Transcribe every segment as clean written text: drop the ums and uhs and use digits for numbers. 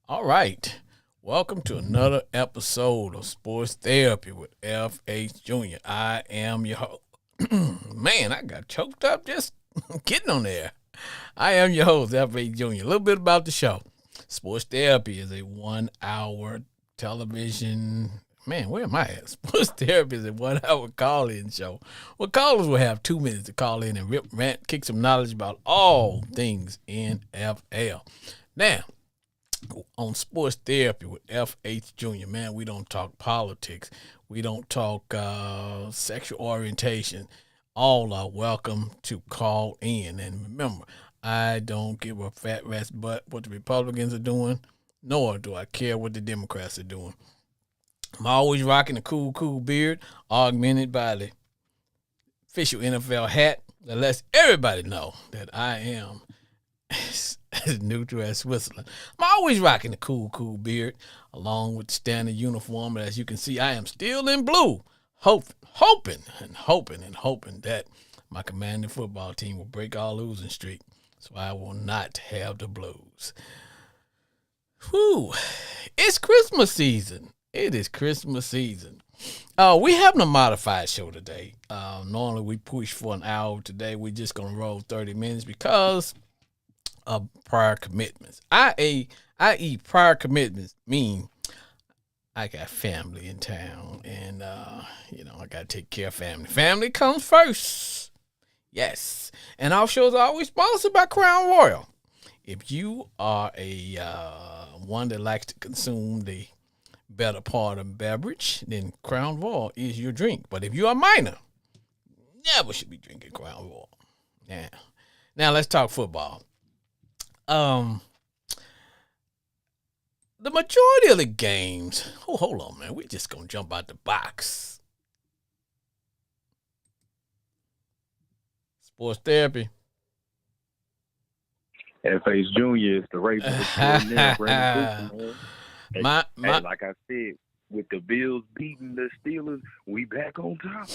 All right. Welcome to another episode of Sports Therapy with F.H. Jr. I am your host. Man, I got choked up just getting on there. I am your host, F.H. Jr. A little bit about the show. Sports Therapy is a 1 hour television. Man, where am I at? Sports Therapy is a 1 hour call in show. Well, callers will have 2 minutes to call in and rip, rant, kick some knowledge about all things NFL. Now, on Sports Therapy with F.H. Jr., man, we don't talk politics. We don't talk sexual orientation. All are welcome to call in. And remember, I don't give a fat rat's butt what the Republicans are doing, nor do I care what the Democrats are doing. I'm always rocking a cool beard, augmented by the official NFL hat that lets everybody know that I am as neutral as Switzerland. I'm always rocking the cool beard along with the standard uniform. But as you can see, I am still in blue, hoping that my commanding football team will break our losing streak, so I will not have the blues. Whew, it's Christmas season. It is Christmas season. We having a modified show today. Normally we push for an hour. Today we're just gonna roll 30 minutes because of prior commitments. I.e. prior commitments mean I got family in town and I gotta take care of family. Family comes first. Yes. And our shows are always sponsored by Crown Royal. If you are a one that likes to consume the better part of beverage, then Crown Royal is your drink. But if you are a minor, never should be drinking Crown Royal. Yeah. Now let's talk football. Um, the majority of the games. Oh, hold on, man. We're just gonna jump out the box. Sports therapy. F.H. Jr. is the Ravens extraordinaire, Brandon Cooper, man. Hey, my hey, my. like I said, with the Bills beating the Steelers, we back on top.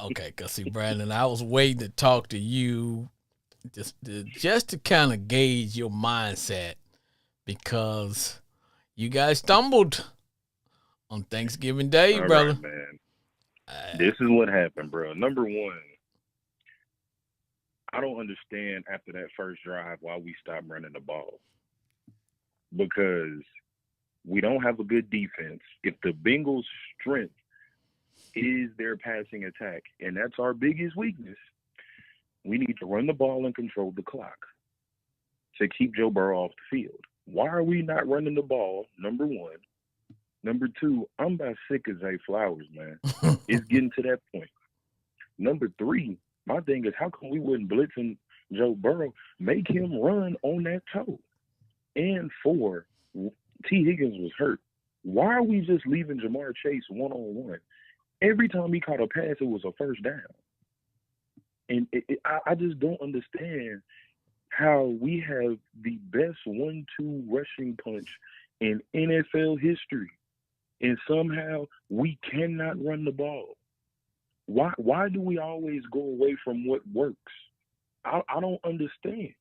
Okay, cause see, Brandon, I was waiting to talk to you just to kind of gauge your mindset because you guys stumbled on Thanksgiving Day, All right, brother. man. Uh, This is what happened, bro. Number one, I don't understand after that first drive why we stopped running the ball because we don't have a good defense. If the Bengals' strength is their passing attack, and that's our biggest weakness, we need to run the ball and control the clock to keep Joe Burrow off the field. Why are we not running the ball? Number one. Number two, I'm about sick of Zay Flowers, man. It's getting to that point. Number three, my thing is how come we wouldn't blitzing Joe Burrow, make him run on that toe? And four, T. Higgins was hurt. Why are we just leaving Jamar Chase one-on-one? Every time he caught a pass, it was a first down. And I just don't understand how we have the best 1-2 rushing punch in NFL history, and somehow we cannot run the ball. Why do we always go away from what works? I don't understand.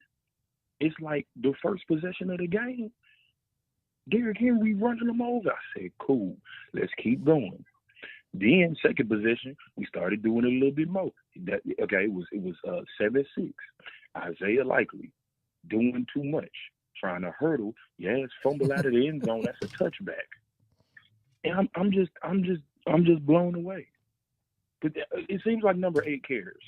It's like the first possession of the game, Derrick Henry running them over. I said, cool, let's keep going. Then second possession, we started doing it a little bit more. It was 7-6. Isaiah Likely doing too much, trying to hurdle. Yes, fumble out of the end zone. That's a touchback. And I'm just blown away. But it seems like number 8 cares.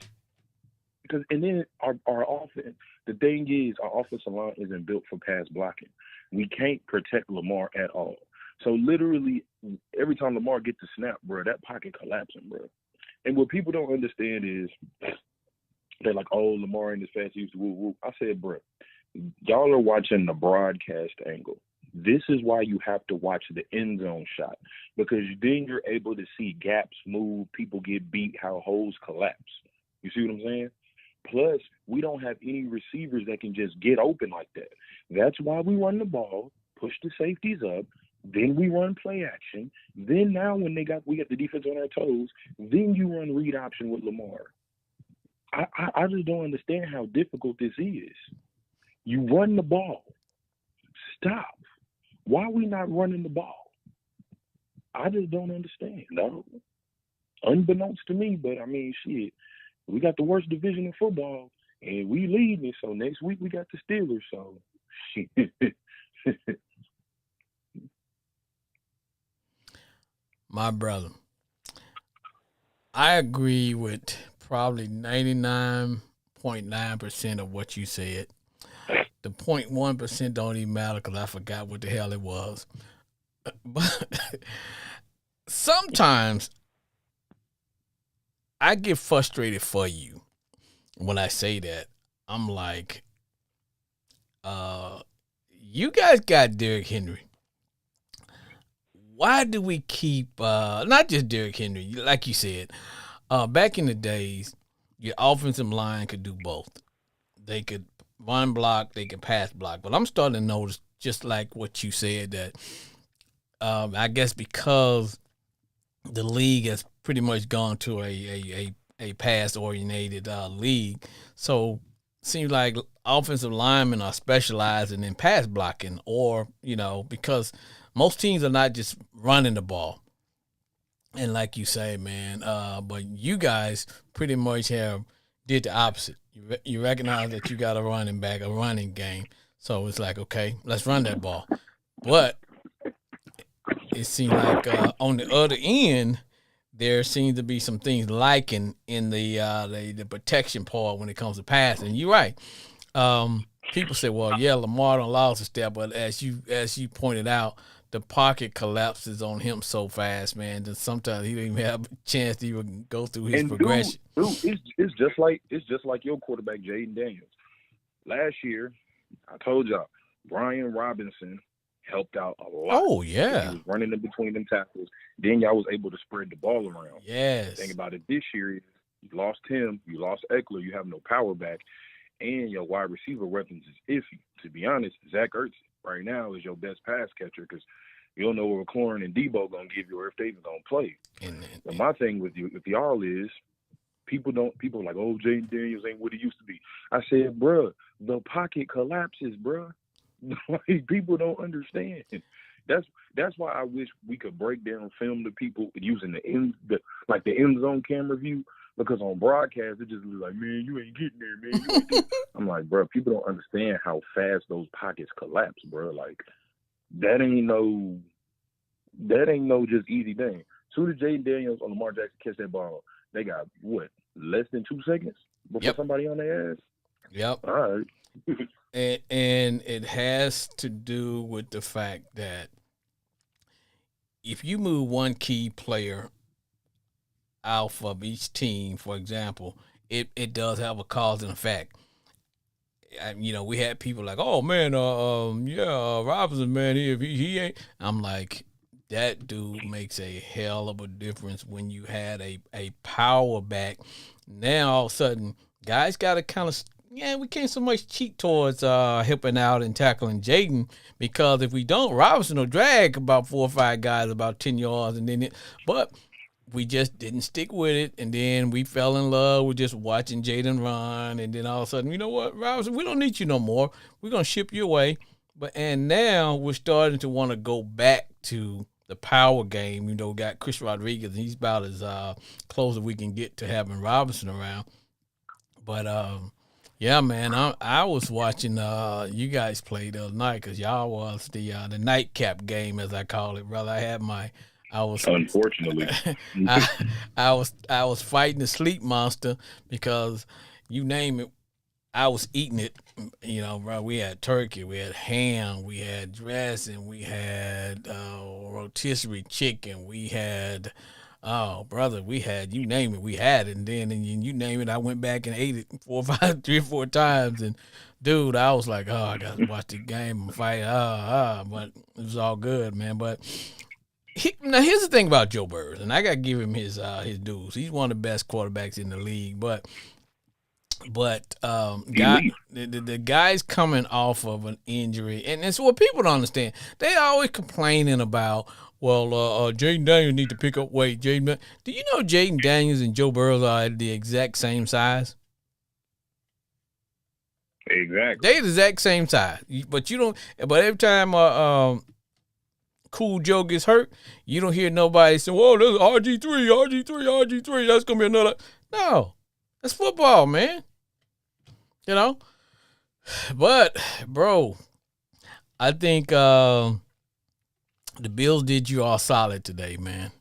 And then our offense, the thing is, our offensive line isn't built for pass blocking. We can't protect Lamar at all. So literally, every time Lamar gets the snap, bro, that pocket collapsing, bro. And what people don't understand is they're like, oh, Lamar ain't as fast as he used to. Woo, woo. I said, bro, y'all are watching the broadcast angle. This is why you have to watch the end zone shot, because then you're able to see gaps move, people get beat, how holes collapse. You see what I'm saying? Plus, we don't have any receivers that can just get open like that. That's why we run the ball, push the safeties up, then we run play action. Then now when we got the defense on our toes, then you run read option with Lamar. I just don't understand how difficult this is. You run the ball. Stop. Why are we not running the ball? I just don't understand. No, unbeknownst to me, but I mean, shit, we got the worst division in football, and we leading it. So next week we got the Steelers. So shit. My brother, I agree with probably 99.9% of what you said. The 0.1% don't even matter because I forgot what the hell it was. But sometimes I get frustrated for you when I say that. I'm like, you guys got Derrick Henry. Why do we keep not just Derrick Henry, like you said, back in the days, your offensive line could do both. They could run block, they could pass block. But I'm starting to notice, just like what you said, that I guess because the league has pretty much gone to a pass oriented league, so it seems like offensive linemen are specializing in pass blocking, or because most teams are not just running the ball. And like you say, man, but you guys pretty much have did the opposite. You recognize that you got a running back, a running game. So it's like, okay, let's run that ball. But it seems like on the other end, there seems to be some things lacking in the protection part when it comes to passing. You're right. People say, well, yeah, Lamar done lost a step, but as you pointed out, the pocket collapses on him so fast, man, that sometimes he don't even have a chance to even go through his progression. Dude, it's just like your quarterback, Jaden Daniels. Last year, I told y'all, Brian Robinson helped out a lot. Oh, yeah. He was running in between them tackles. Then y'all was able to spread the ball around. Yes. Think about it this year. You lost him. You lost Eckler. You have no power back. And your wide receiver weapons is iffy. To be honest, Zach Ertz right now is your best pass catcher because you don't know what McLaurin and Debo going to give you or if they even going to play. But my thing with y'all is people are like, oh, Jaden Daniels ain't what he used to be. I said, bruh, the pocket collapses, bruh. Like, people don't understand. That's why I wish we could break down film to people using the end zone camera view, because on broadcast it just looks like, man, you ain't getting there, man. I'm like, bro, people don't understand how fast those pockets collapse, bro. Like that ain't no just easy thing. Soon as Jaden Daniels or Lamar Jackson catch that ball, they got what, less than 2 seconds before somebody on their ass. Yep. All right. And it has to do with the fact that if you move one key player out of each team, for example, it does have a cause and effect. We had people like, oh man, Robinson, man, he ain't. I'm like, that dude makes a hell of a difference when you had a power back. Now all of a sudden, guys got to kind of. Yeah, we can't so much cheat towards helping out and tackling Jaden, because if we don't, Robinson will drag about 4 or 5 guys about 10 yards, but we just didn't stick with it, and then we fell in love with just watching Jaden run, and then all of a sudden, you know what, Robinson, we don't need you no more. We're gonna ship you away, and now we're starting to want to go back to the power game. Got Chris Rodriguez, and he's about as close as we can get to having Robinson around, but. Yeah, man, I was watching you guys play the other night because y'all was the nightcap game, as I call it, brother. I was unfortunately I was fighting the sleep monster because you name it, I was eating it. Bro, we had turkey, we had ham, we had dressing, we had rotisserie chicken, we had. Oh, brother, we had, you name it, we had it. And then you name it, I went back and ate it 3 or 4 times. And, dude, I was like, oh, I got to watch the game and fight. But it was all good, man. But now here's the thing about Joe Burrow, and I got to give him his dues. He's one of the best quarterbacks in the league. But the guy's coming off of an injury. And it's what people don't understand. They always complaining about, well, Jaden Daniels need to pick up weight. Do you know Jaden Daniels and Joe Burrow are the exact same size? Exactly. They're the exact same size. But you don't. But every time Cool Joe gets hurt, you don't hear nobody say, "Whoa, there's RG3. That's gonna be another." No, that's football, man. You know. But, bro, I think the Bills did you all solid today, man.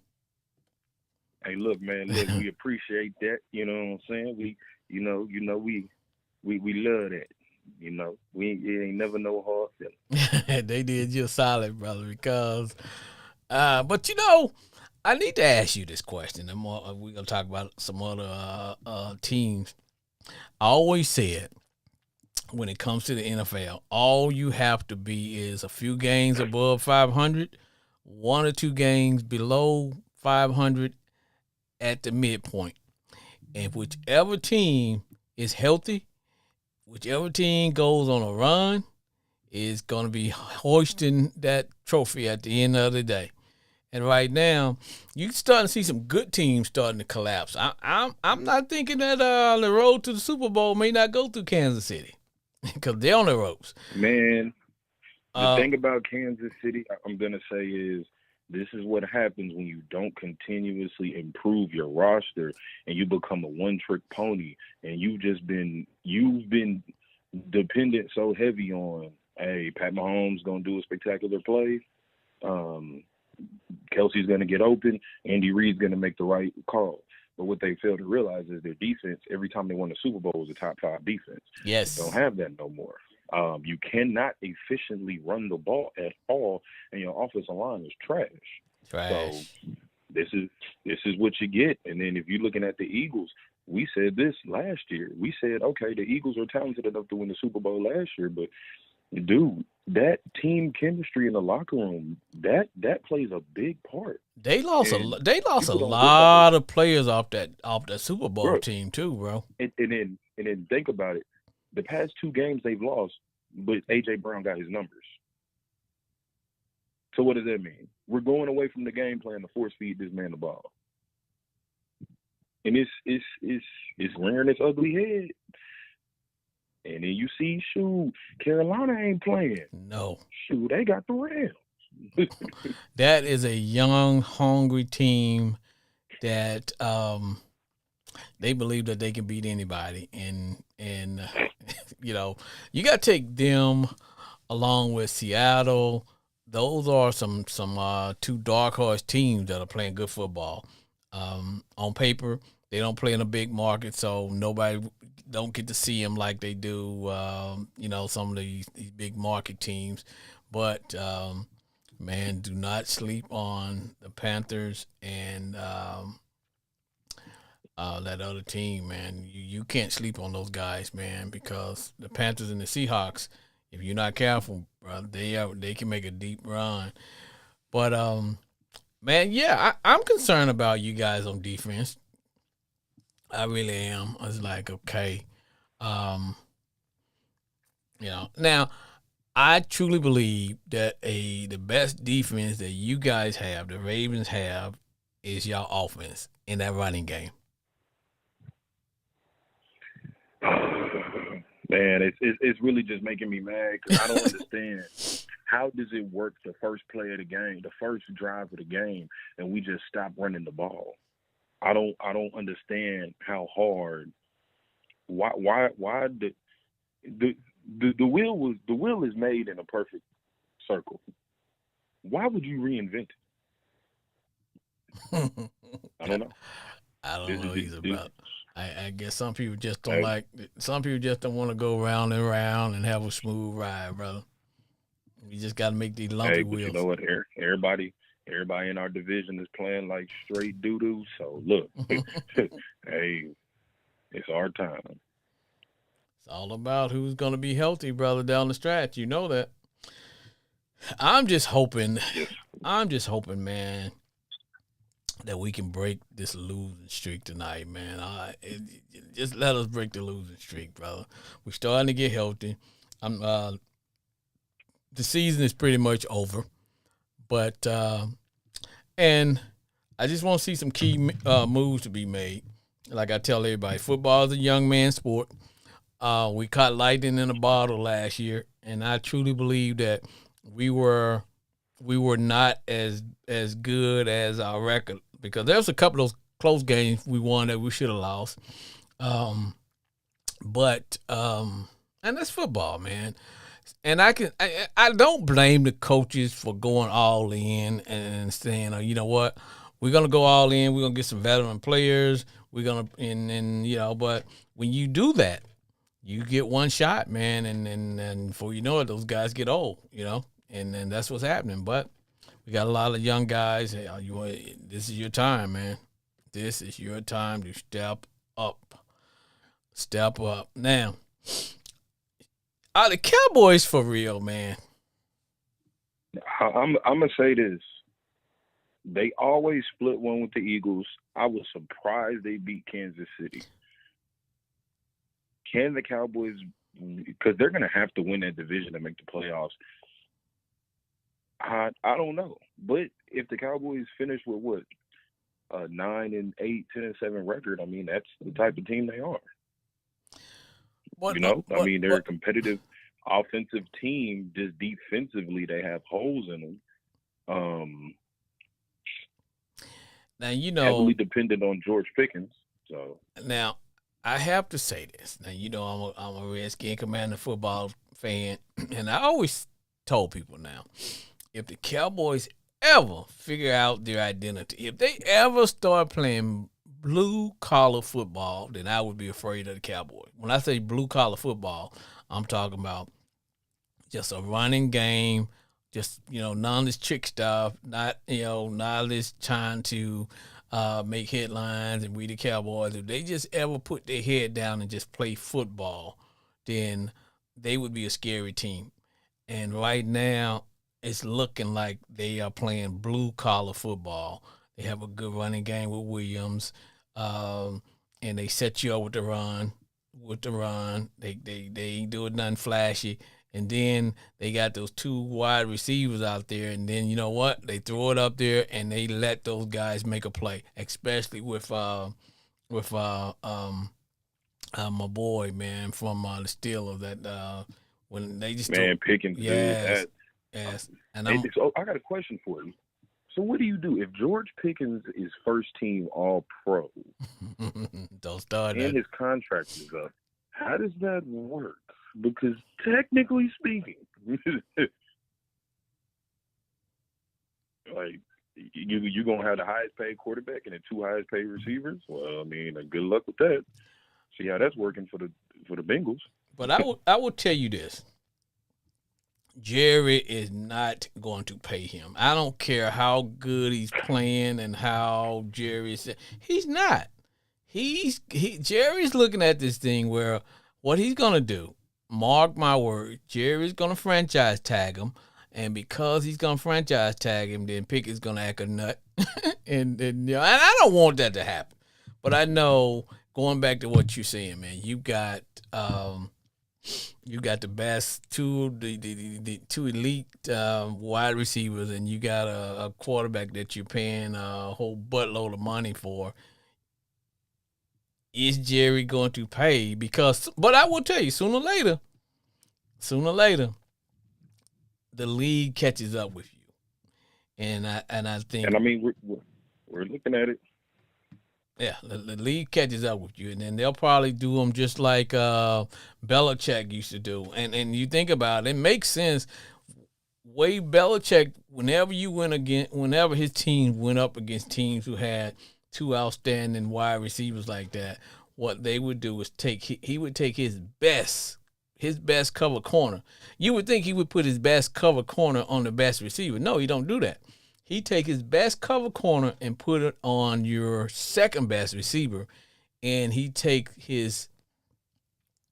Hey, look, man, look, we appreciate that. You know what I'm saying? We love that. It ain't never no hard feeling. They did you solid, brother, because, but I need to ask you this question. We're gonna talk about some other teams. I always said, when it comes to the NFL, all you have to be is a few games above 500, 1 or 2 games below 500 at the midpoint. And whichever team is healthy, whichever team goes on a run, is going to be hoisting that trophy at the end of the day. And right now, you're starting to see some good teams starting to collapse. I'm not thinking that the road to the Super Bowl may not go through Kansas City. Because they're on the ropes. Man, the thing about Kansas City, I'm going to say is this is what happens when you don't continuously improve your roster and you become a one-trick pony and you've been dependent so heavy on, hey, Pat Mahomes going to do a spectacular play. Kelsey's going to get open. Andy Reid's going to make the right call. But what they fail to realize is their defense, every time they won the Super Bowl, was a top 5 defense. Yes. Don't have that no more. You cannot efficiently run the ball at all, and your offensive line is trash. So this is what you get. And then if you're looking at the Eagles, we said this last year. We said, okay, the Eagles are talented enough to win the Super Bowl last year, but dude, that team chemistry in the locker room, that plays a big part. They lost a lot of players off that Super Bowl team too, bro. And then think about it. The past 2 games they've lost, but A.J. Brown got his numbers. So what does that mean? We're going away from the game plan to force feed this man the ball. And it's rearing its ugly head. And then you see, Carolina ain't playing. No. They got the Rams. That is a young, hungry team that they believe that they can beat anybody. And you got to take them along with Seattle. Those are some 2 dark horse teams that are playing good football. On paper, they don't play in a big market, so nobody don't get to see them like they do, some of these big market teams. But, man, do not sleep on the Panthers and that other team, man. You can't sleep on those guys, man, because the Panthers and the Seahawks, if you're not careful, bro, they can make a deep run. But, man, yeah, I'm concerned about you guys on defense. I really am. I was like, okay. Now I truly believe that the best defense that you guys have, the Ravens have, is y'all offense in that running game. Man, it's really just making me mad because I don't understand. How does it work the first play of the game, the first drive of the game, and we just stop running the ball? I don't understand how hard. Why the wheel is made in a perfect circle. Why would you reinvent it? I don't know. I don't know either, but I guess some people just don't some people just don't want to go round and round and have a smooth ride, brother. You just got to make these lumpy wheels. You know what? Everybody in our division is playing like straight doo-doo. So, look, hey, it's our time. It's all about who's going to be healthy, brother, down the stretch. You know that. I'm just hoping, man, that we can break this losing streak tonight, man. Just let us break the losing streak, brother. We're starting to get healthy. The season is pretty much over. But and I just want to see some key moves to be made. Like I tell everybody, football is a young man's sport. We caught lightning in a bottle last year, and I truly believe that we were we were not as good as our record, because there's a couple of those close games we won that we should have lost. But and that's football, man. And I don't blame the coaches for going all in and saying, you know what, we're gonna go all in. We're gonna get some veteran players. We're gonna and but when you do that, you get one shot, man, and before you know it, those guys get old, and that's what's happening. But we got a lot of young guys. Hey, this is your time, man. This is your time to step up. Step up. Now, are the Cowboys for real, man? I'm gonna say this. They always split one with the Eagles. I was surprised they beat Kansas City. Can the Cowboys, because they're going to have to win that division to make the playoffs. I don't know. But if the Cowboys finish with what? 9-8, 10-7 record, I mean, that's the type of team they are. I mean, they're a competitive offensive team. Just defensively, they have holes in them. Now, heavily dependent on George Pickens. So now, I have to say this. Now, I'm a Redskin Commander football fan, and I always told people now, if the Cowboys ever figure out their identity, if they ever start playing blue-collar football, then I would be afraid of the Cowboys. When I say blue-collar football, I'm talking about just a running game, just, none of this trick stuff, not this trying to make headlines and we the Cowboys. If they just ever put their head down and just play football, then they would be a scary team. And right now, it's looking like they are playing blue-collar football. They have a good running game with Williams, and they set you up with the run. They ain't doing nothing flashy. And then they got those two wide receivers out there, and then you know what? They throw it up there and they let those guys make a play, especially with my boy, man, from the Steelers. That when they just Pickens, yes. And I got a question for you. So what do you do if George Pickens is first team All Pro? Don't start and that. His contract is up. How does that work? Because technically speaking, like you gonna have the highest paid quarterback and the two highest paid receivers. Well, I mean, good luck with that. See how that's working for the Bengals. But I will tell you this: Jerry is not going to pay him. I don't care how good he's playing and how Jerry is. He's not. Jerry's looking at this thing where what he's gonna do. Mark my word, Jerry's going to franchise tag him, and because he's going to franchise tag him, then Pickett's going to act a nut. and I don't want that to happen. But I know, going back to what you're saying, man, you got the best the two elite wide receivers, and you got a quarterback that you're paying a whole buttload of money for. Is Jerry going to pay? But I will tell you, sooner or later, the league catches up with you, and I think. And I mean, we're looking at it. Yeah, the league catches up with you, and then they'll probably do them just like Belichick used to do. And you think about it, it makes sense. Way Belichick, whenever his team went up against teams who had two outstanding wide receivers like that, what they would do is he would take his best cover corner. You would think he would put his best cover corner on the best receiver. No, he don't do that. He take his best cover corner and put it on your second best receiver, and he take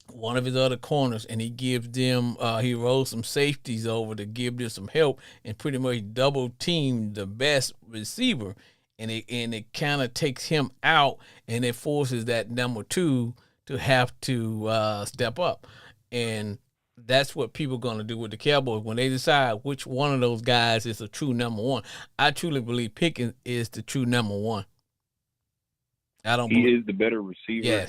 one of his other corners and he gives them he rolls some safeties over to give them some help and pretty much double team the best receiver. And it kind of takes him out, and it forces that number two to have to step up. And that's what people are going to do with the Cowboys when they decide which one of those guys is a true number one. I truly believe Pickens is the true number one. He is the better receiver. Yes.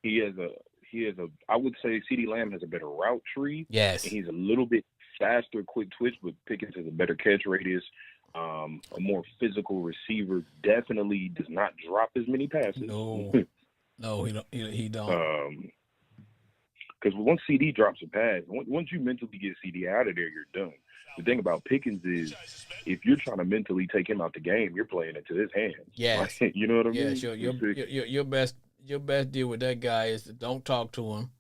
He has a. I would say CeeDee Lamb has a better route tree. Yes. And he's a little bit faster, quick twitch, but Pickens has a better catch radius. A more physical receiver, definitely does not drop as many passes. No, no, he don't. He don't. Because once CD drops a pass, once you mentally get CD out of there, you're done. The thing about Pickens is, if you're trying to mentally take him out the game, you're playing into his hands. Yes. Like, you know what I mean? Yes, your best deal with that guy is to don't talk to him.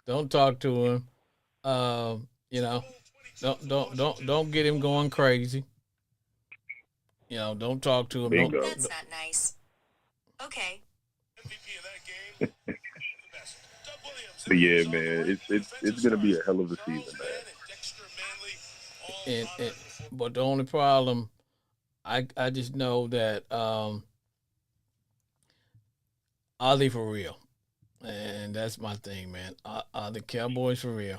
Don't talk to him. You know, don't get him going crazy. You know, don't talk to him. Bingo. That's not nice. Okay. But yeah, man, it's gonna be a hell of a season, man. But the only problem, I just know that are they for real? And that's my thing, man. Are the Cowboys for real?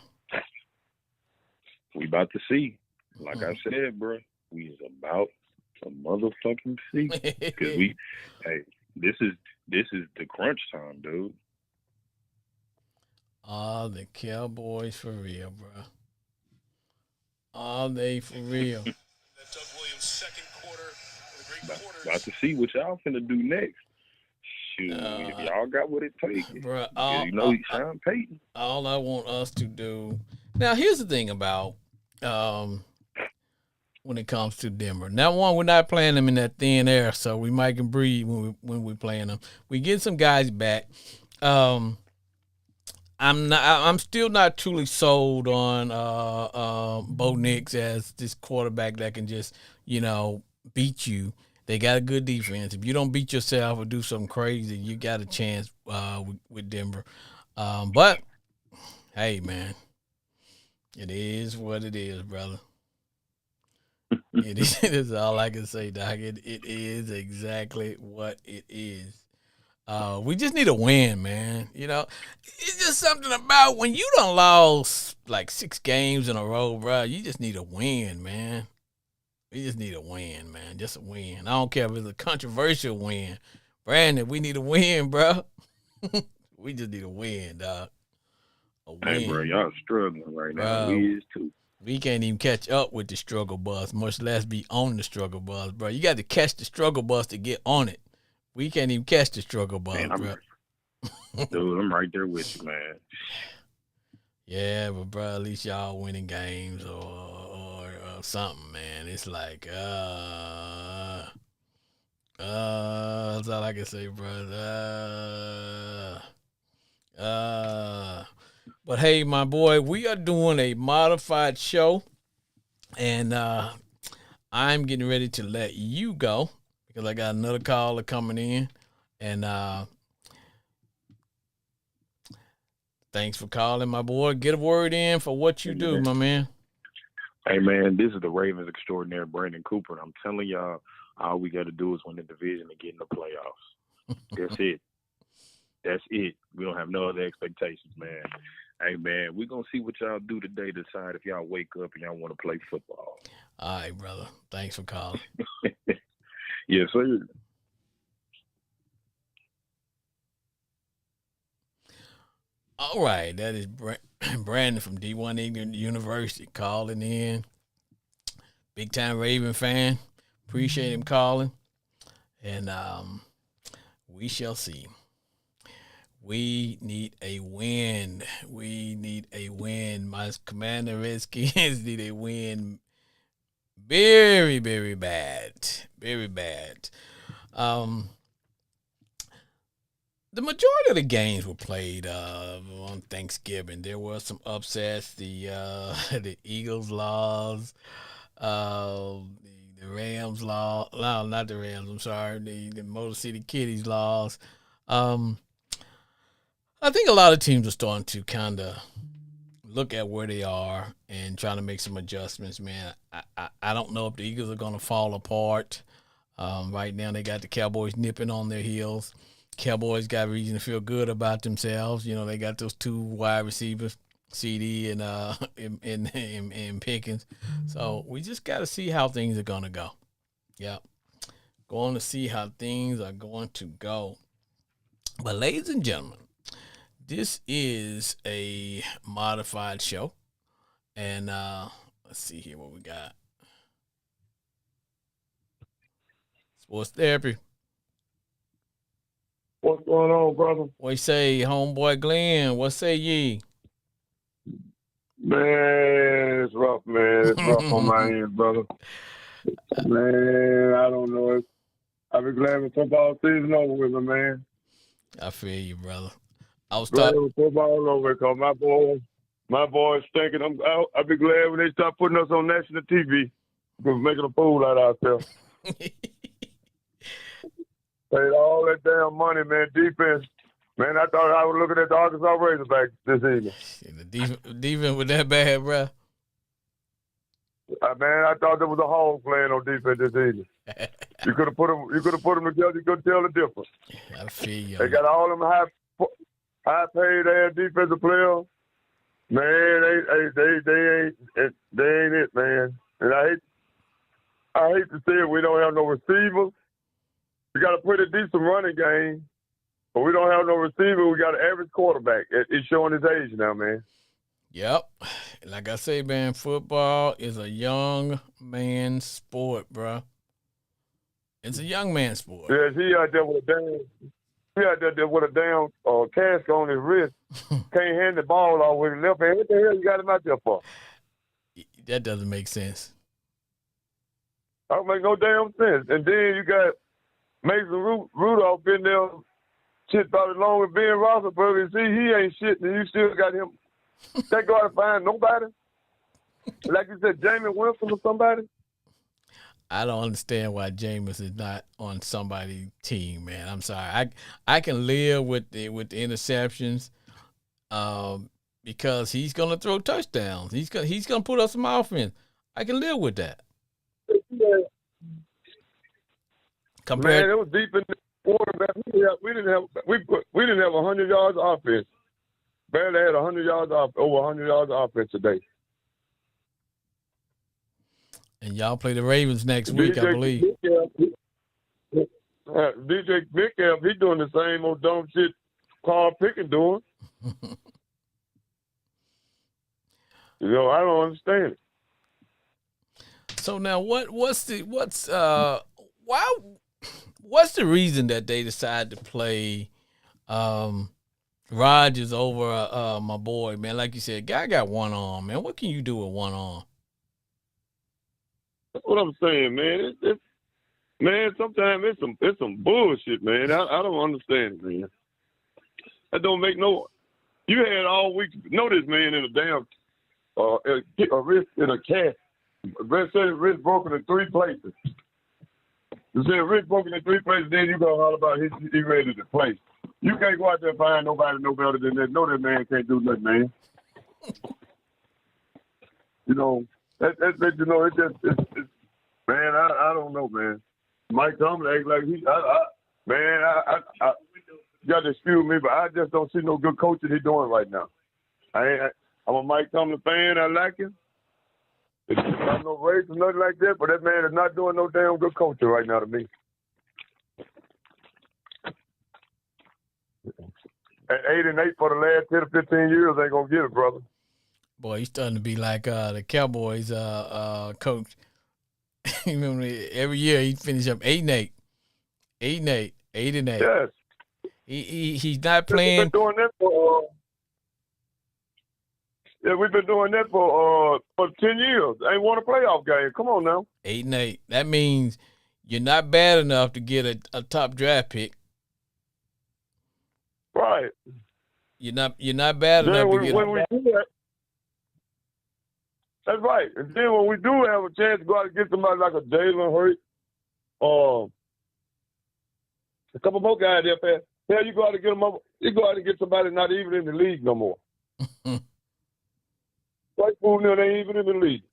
We about to see. Like I said, bro, we is about to motherfucking see. Because this is the crunch time, dude. Are the Cowboys for real, bro? Are they for real? About to see what y'all finna do next. Shoot, if y'all got what it takes, bro. Sean Payton. All I want us to do now. Here's the thing about when it comes to Denver. Now, one, we're not playing them in that thin air, so we might can breathe when we're playing them. We get some guys back. I'm still not truly sold on Bo Nix as this quarterback that can just, beat you. They got a good defense. If you don't beat yourself or do something crazy, you got a chance with Denver. But hey, man, it is what it is, brother. It is all I can say, Doc. It is exactly what it is. We just need a win, man. It's just something about when you done lost like 6 games in a row, bro. You just need a win, man. We just need a win, man. Just a win. I don't care if it's a controversial win. Brandon, we need a win, bro. We just need a win, dog. A win. Hey, bro, y'all struggling right now. We is too. We can't even catch up with the struggle bus, much less be on the struggle bus, bro. You got to catch the struggle bus to get on it. We can't even catch the struggle bus, bro. Dude, I'm right there with you, man. Yeah, but bro, at least y'all winning games or something, man. It's like, that's all I can say, bro. But hey, my boy, we are doing a modified show, and I'm getting ready to let you go because I got another caller coming in, and thanks for calling, my boy. Get a word in for what you do, my man. Hey, man, this is the Ravens extraordinaire, Brandon Cooper, and I'm telling y'all, all we got to do is win the division and get in the playoffs. That's it. That's it. We don't have no other expectations, man. Hey, man, we're going to see what y'all do today to decide if y'all wake up and y'all want to play football. All right, brother. Thanks for calling. Yes, sir. All right, that is Brandon from D1 England University calling in. Big time Raven fan. Appreciate him calling. And we shall see. We need a win. We need a win. My Commander Redskins need a win very, very bad. Very bad. The majority of the games were played on Thanksgiving. There were some upsets. The Eagles lost. The Rams lost. No, not the Rams. I'm sorry. The Motor City Kitties lost. I think a lot of teams are starting to kind of look at where they are and trying to make some adjustments, man. I don't know if the Eagles are going to fall apart. Right now, they got the Cowboys nipping on their heels. Cowboys got reason to feel good about themselves. They got those 2 wide receivers, CD and Pickens. So we just got to see how things are going to go. Yeah. Going to see how things are going to go. But ladies and gentlemen, this is a modified show. And let's see here what we got. Sports therapy. What's going on, brother? What you say, homeboy Glenn? What say ye? Man, it's rough, man. It's rough on my end, brother. Man, I don't know. I'll be glad when football season over with, my man. I feel you, brother. I was Glad talking. when football over because my boys stinking. I'll be glad when they start putting us on national TV. We're making a fool out of ourselves. Paid all that damn money, man. Defense. Man, I thought I was looking at the Arkansas Razorbacks this evening. The defense was that bad, bro. Man, I thought there was a hog playing on defense this evening. You could have put them. You could have put them together. You couldn't tell the difference. I feel you. They got all them high paid ass defensive players. Man, they ain't it, man. And I hate to say it. We don't have no receivers. We got a pretty decent running game, but we don't have no receiver. We got an average quarterback. It's showing his age now, man. Yep. Like I say, man, football is a young man's sport, bro. It's a young man's sport. Yes, he out there with a damn cast on his wrist. Can't hand the ball off with his left hand. What the hell you got him out there for? That doesn't make sense. That don't make no damn sense. And then you got Mason Rudolph in there, shit about as long as Ben Roethlisberger. And see, he ain't shit, and you still got him. They go out and find nobody. Like you said, Jameis Winston or somebody. I don't understand why Jameis is not on somebody's team, man. I'm sorry. I can live with the interceptions, because he's gonna throw touchdowns. He's gonna put up some offense. I can live with that. Yeah. Compared, Man, it was deep in the quarterback. We didn't have 100 yards of offense. Barely had 100 yards over 100 yards of offense today. and y'all play the Ravens next week, I believe. DJ Metcalf, he doing the same old dumb shit Carl Pickens doing. I don't understand it. So now, what's the reason that they decided to play Rodgers over my boy, man? Like you said, guy got one arm, man. What can you do with one arm? That's what I'm saying, man. Man, sometimes it's some bullshit, man. I don't understand it, man. That don't make no. You had all week. Know this man in a damn a wrist in a cast. Wrist broken in 3 places. You said wrist broken in 3 places, then you go all about he ready to play. You can't go out there and find nobody no better than that. No, that man can't do nothing, man. It's man, I don't know, man. Mike Tomlin act like you got to excuse me, but I just don't see no good coaching he doing right now. I'm a Mike Tomlin fan. I like him. It's not no race or nothing like that, but that man is not doing no damn good coaching right now to me. At 8-8 for the last 10 or 15 years, ain't gonna get it, brother. Boy, he's starting to be like the Cowboys coach. You remember every year he'd finish up 8-8, 8-8, 8-8. Yes. He's not playing. We've been doing that for we've been doing that for 10 years. Ain't won a playoff game. Come on now. 8-8. That means you're not bad enough to get a top draft pick. Right. You're not bad enough to get. When we do that, that's right. And then when we do have a chance to go out and get somebody like a Jalen Hurts, a couple more guys there, hell, you go out and get them over. You go out and get somebody not even in the league no more. White fool, they ain't even in the league.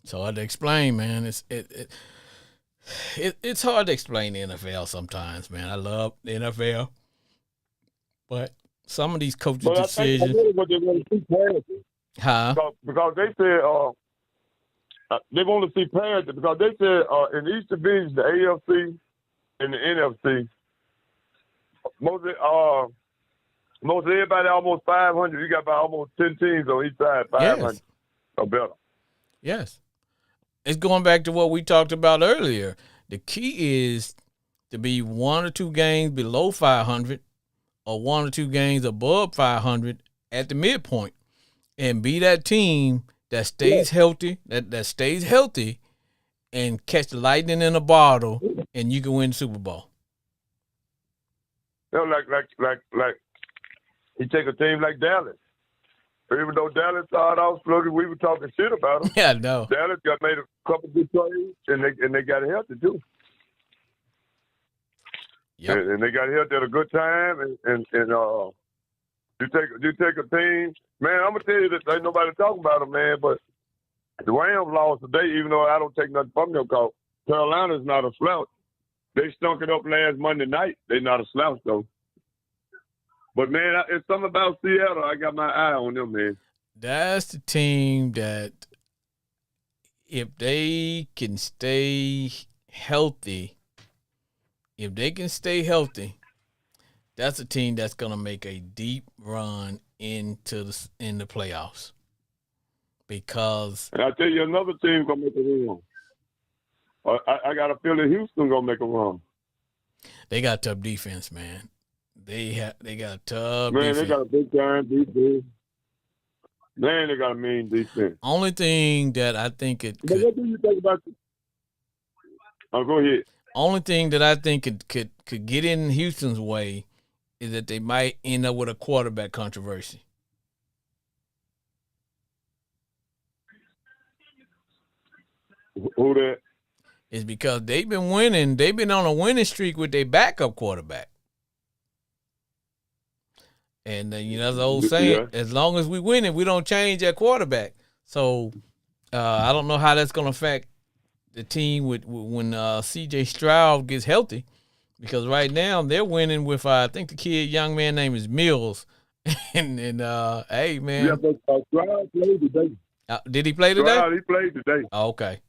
It's hard to explain, man. It's hard to explain the NFL sometimes, man. I love the NFL, but some of these coaches' decisions. I think what they want to see parity. Huh? Because they said they want to see parity because they said in each division, the AFC and the NFC, Most everybody almost 500. You got about almost 10 teams on each side, 500 Yes. or better. Yes. It's going back to what we talked about earlier. The key is to be 1 or 2 games below 500 or 1 or 2 games above 500 at the midpoint, and be that team that stays healthy, that stays healthy, and catch the lightning in a bottle, and you can win the Super Bowl. You know, like you take a team like Dallas. Even though Dallas started off slowly, we were talking shit about them. Yeah, I know. Dallas got made a couple good plays, and they got healthy too. Yep. And they got healthy at a good time. And you take a team, man. I'm gonna tell you that ain't nobody talking about them, man. But the Rams lost today, even though I don't take nothing from them. Cause Carolina's not a slouch. They stunk it up last Monday night. They not a slouch though. But man, it's something about Seattle. I got my eye on them, man. That's the team that, if they can stay healthy, that's a team that's gonna make a deep run into the playoffs. Because And I tell you, another team gonna make a run. I got a feeling Houston gonna make a run. they got tough defense, man. They got tough Man, defense. they got a big time defense. Man, they got a mean defense. Only thing that I think it But could. what do you think about? Oh, go ahead. Only thing that I think it could get in Houston's way is that they might end up with a quarterback controversy. Who that? It's because they've been winning. They've been on a winning streak with their backup quarterback. And the old saying, as long as we win it, we don't change that quarterback. So I don't know how that's going to affect the team when C.J. Stroud gets healthy, because right now they're winning with I think the young man name is Mills, and hey man, Yeah, but Stroud played today. did he play today? Stroud, he played today. Oh, okay,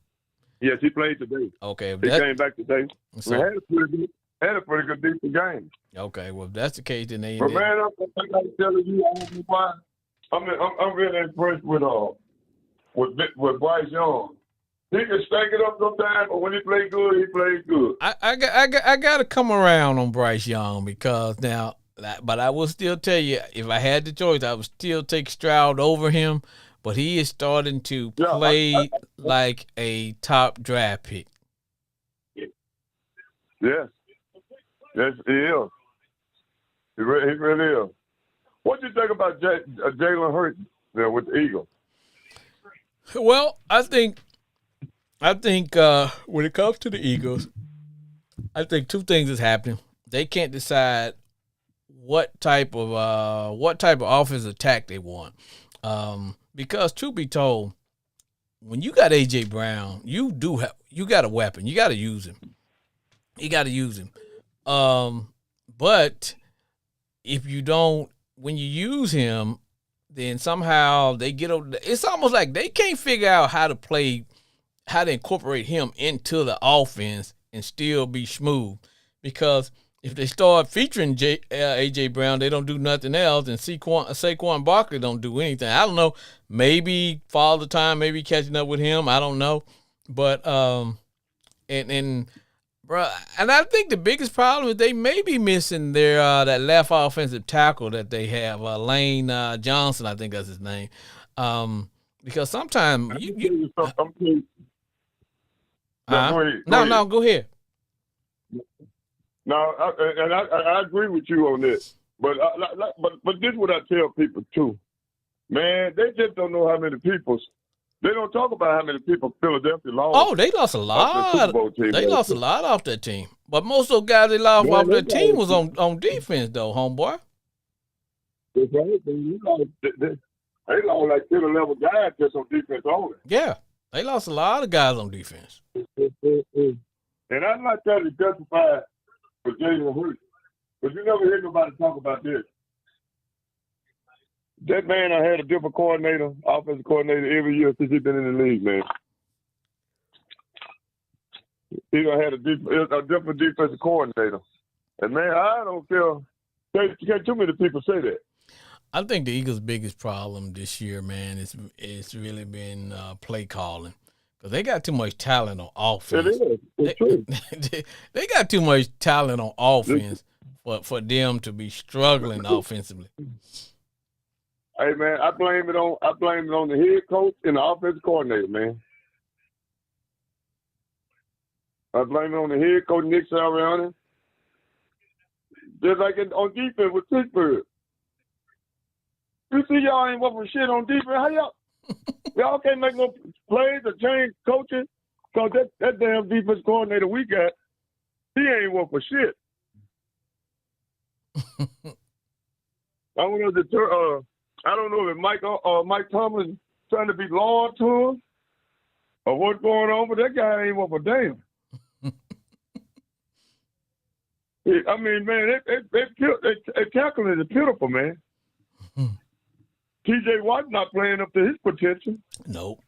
Yes, he played today. okay, He came back today. so, Had a pretty good decent game. okay. Well, if that's the case, then they. But man, I'm telling you, I don't know why. I'm really impressed with Bryce Young. He can stank it up sometimes, but when he plays good, he plays good. I got to come around on Bryce Young, because now, but I will still tell you, if I had the choice, I would still take Stroud over him. But he is starting to play like a top draft pick. Yes, he is. He really is. What do you think about Jalen Hurts there with the Eagles? Well, I think when it comes to the Eagles, I think 2 things is happening. They can't decide what type of offensive attack they want. Because truth be told, when you got A.J. Brown, you got a weapon. You got to use him. But if you don't, when you use him, then somehow they get over. It's almost like they can't figure out how to incorporate him into the offense and still be smooth. Because if they start featuring A.J. Brown, they don't do nothing else, and Saquon Barkley don't do anything. I don't know. Maybe fall the time, maybe catching up with him. I don't know. But bro, and I think the biggest problem is they may be missing their that left offensive tackle that they have, Lane Johnson. I think that's his name. Because sometimes go ahead. No, I agree with you on this, but this is what I tell people too, man. They just don't know how many people. They don't talk about how many people Philadelphia lost. Oh, they lost a lot. They lost a lot off that team, but most of those guys they lost off that team was on defense, though, homeboy. That's right. They lost like 10 or 11 guys just on defense only. Yeah, they lost a lot of guys on defense. And I'm not trying to justify for Jalen Hurts, but you never hear nobody talk about this. That man, I had a different offensive coordinator every year since he's been in the league, man. He done had a different defensive coordinator. And man, I don't care Can't too many people say that. I think the Eagles' biggest problem this year, man, is really been play calling, because they got too much talent on offense. It is. It's true. They got too much talent on offense for them to be struggling offensively. Hey man, I blame it on the head coach and the offensive coordinator, man. I blame it on the head coach, Nick Sirianni. Just like on defense with Pittsburgh. You see y'all ain't working shit on defense. How y'all can't make no plays or change coaching? Because that damn defense coordinator we got, he ain't working shit. I don't know if Mike Tomlin trying to be loyal to him or what's going on, but that guy ain't worth a damn. I mean, man, that tackling is pitiful, man. T.J. Watt not playing up to his potential. Nope.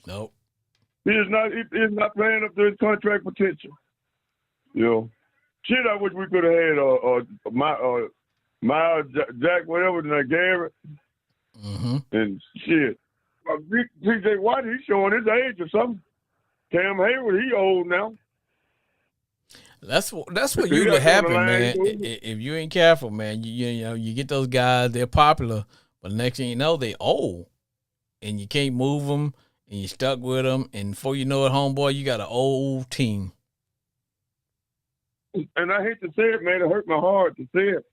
He is not playing up to his contract potential. You know, shit, I wish we could have had Miles Jack, whatever, and Garrett, and shit. T.J. Watt, he's showing his age or something. Cam Hayward, he old now. That's what usually happen, man. If you ain't careful, man, you know you get those guys. They're popular, but the next thing you know, they old, and you can't move them, and you're stuck with them. And before you know it, homeboy, you got an old team. And I hate to say it, man. It hurt my heart to say it,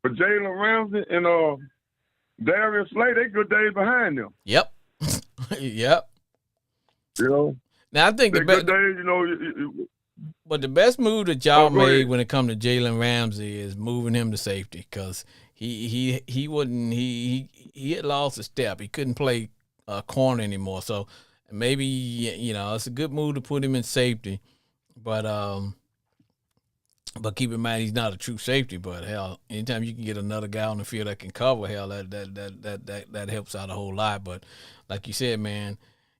but Jalen Ramsey and Darius Slay, they good days behind them. Yep. Yep. You know. Now I think the good days, you know. But the best move that y'all made when it comes to Jalen Ramsey is moving him to safety, because he had lost a step. He couldn't play corner anymore. So maybe, you know, it's a good move to put him in safety. But keep in mind he's not a true safety. But hell, anytime you can get another guy on the field that can cover, hell, that helps out a whole lot. But like you said, man,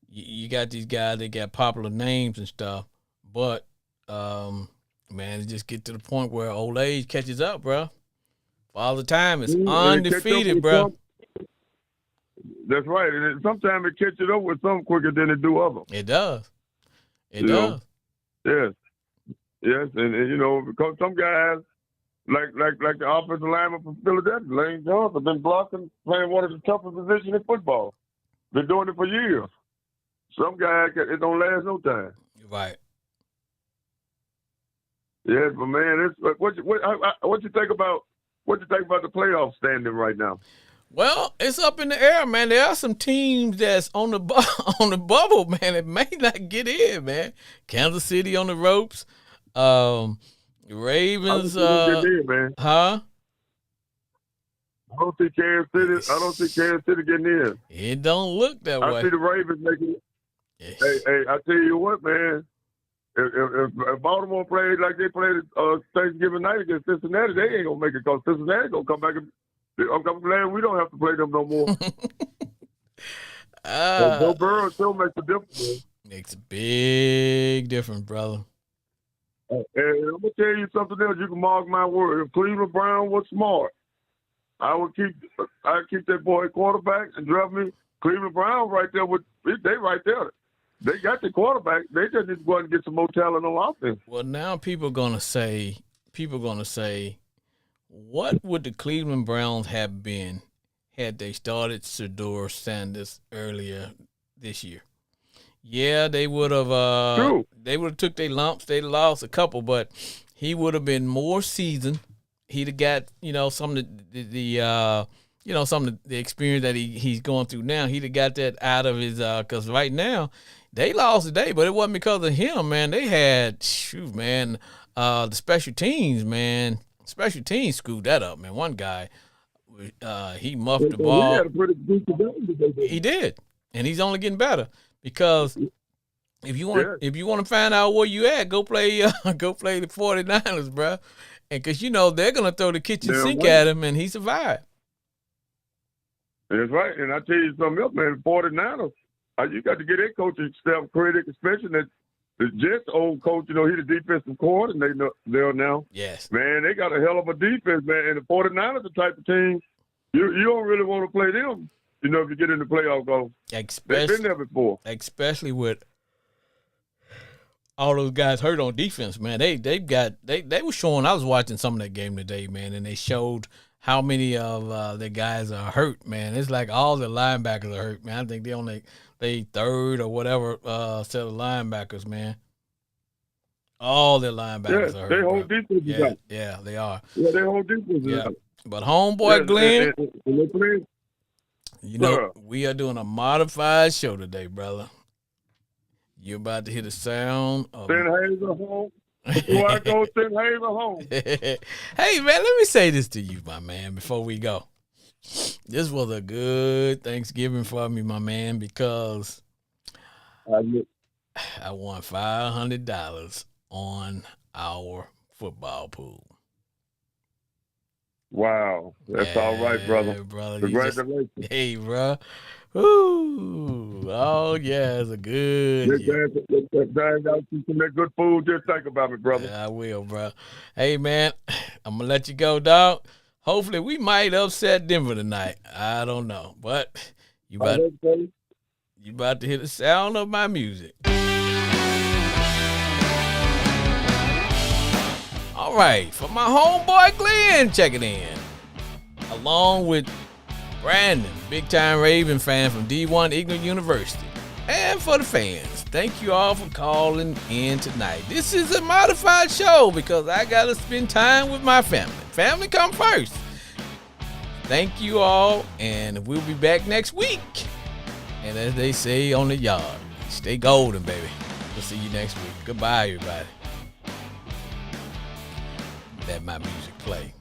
you got these guys that got popular names and stuff, but man, it just get to the point where old age catches up, bro. Father Time is undefeated, bro. That's right. And sometimes it catches up with some quicker than it do others. It does. It does. Yes. Yes. And you know, because some guys, like the offensive lineman from Philadelphia, Lane Johnson, been blocking, playing one of the toughest positions in football. Been doing it for years. Some guys, it don't last no time. Right. Yes, but man, what you think about the playoff standing right now? Well, it's up in the air, man. There are some teams that's on the bubble, man. It may not get in, man. Kansas City on the ropes. Ravens. Get in, man. Huh? I don't see Kansas City getting in. It don't look that way. I see the Ravens making it. Yes. Hey, I tell you what, man. If Baltimore played like they played Thanksgiving night against Cincinnati, they ain't gonna make it, because Cincinnati gonna come back. I'm glad we don't have to play them no more. Joe Burrow still makes a difference. Man. Makes a big difference, brother. And I'm gonna tell you something else. You can mark my word. If Cleveland Brown was smart, I'd keep that boy quarterback and draft me Cleveland Brown right there they right there. They got the quarterback. They just need to go out and get some more talent on offense. Well, now people are gonna say, what would the Cleveland Browns have been had they started Shedeur Sanders earlier this year? Yeah, they would have. They would have took their lumps. They lost a couple, but he would have been more seasoned. He'd have got some of the experience that he's going through now. He'd have got that out of his because right now. They lost today, but it wasn't because of him, man. They had, the special teams, man. Special teams screwed that up, man. One guy, he muffed the ball. He had a pretty decent day. He did, and he's only getting better, because if you want to find out where you at, go play the 49ers, bro. And because they're gonna throw the kitchen sink at him, and he survived. That's right, and I tell you something else, man. 49ers. You got to get their coaching staff credit, especially the Jets old coach, he the defensive coordinator there now. Yes. Man, they got a hell of a defense, man. And the 49ers the type of team, you don't really want to play them, if you get in the playoff goal. They've been there before. Especially with all those guys hurt on defense, man. They were showing, I was watching some of that game today, man, and they showed how many of the guys are hurt, man. It's like all the linebackers are hurt, man. I think they third or whatever set of linebackers, man. All their linebackers are hurt. Their whole defense is out. Yeah, they are. Yeah, their whole defense is out. But homeboy Glenn, and we are doing a modified show today, brother. You're about to hear the sound of send Hazel home. Before I go, send Hazel home. Hey, man, let me say this to you, my man, before we go. This was a good Thanksgiving for me, my man, because I won $500 on our football pool. Wow. That's all right, brother. Congratulations. Hey, bro. Ooh. Oh, yeah, it's a good year. Got you some that good food. Just think about me, brother. Yeah, I will, bro. Hey, man, I'm going to let you go, dog. Hopefully, we might upset Denver tonight. I don't know. But you about to hear the sound of my music. All right, for my homeboy Glenn checking in, along with Brandon, big-time Raven fan from D1 Ignorant University, and for the fans, thank you all for calling in tonight. This is a modified show because I got to spend time with my family. Family come first. Thank you all, and we'll be back next week. And as they say on the yard, stay golden, baby. We'll see you next week. Goodbye, everybody. Let my music play.